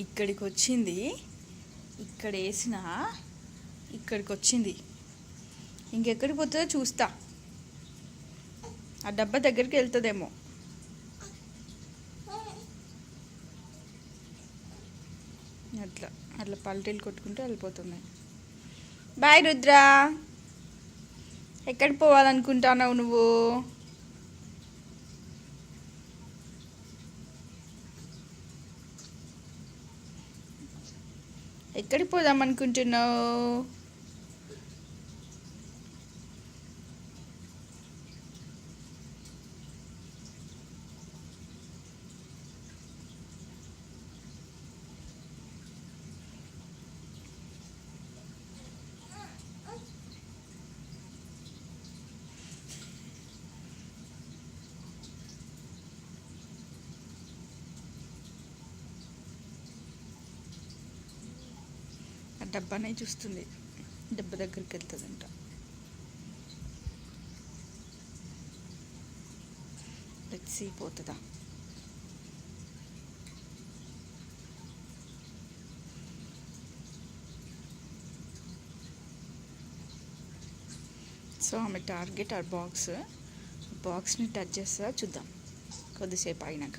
ఇక్కడికి వచ్చింది, ఇక్కడ వేసిన ఇక్కడికి వచ్చింది. ఇంకెక్కడికి పోతుందో చూస్తా. ఆ డబ్బా దగ్గరికి వెళ్తుందేమో. అట్లా అట్లా పల్టీలు కొట్టుకుంటూ వెళ్ళిపోతున్నాయి. బాయ్ రుద్ర. ఎక్కడికి పోవాలనుకుంటున్నావు నువ్వు? ఎక్కడికి పోదాం అనుకుంటున్నావు? ఆ డబ్బానే చూస్తుంది, డబ్బా దగ్గరికి వెళ్తుందంట. లెట్స్ పోతుందా? సో ఆమె టార్గెట్ ఆ బాక్స్ని టచ్ చేస్తుందా చూద్దాం కొద్దిసేపు అయినాక.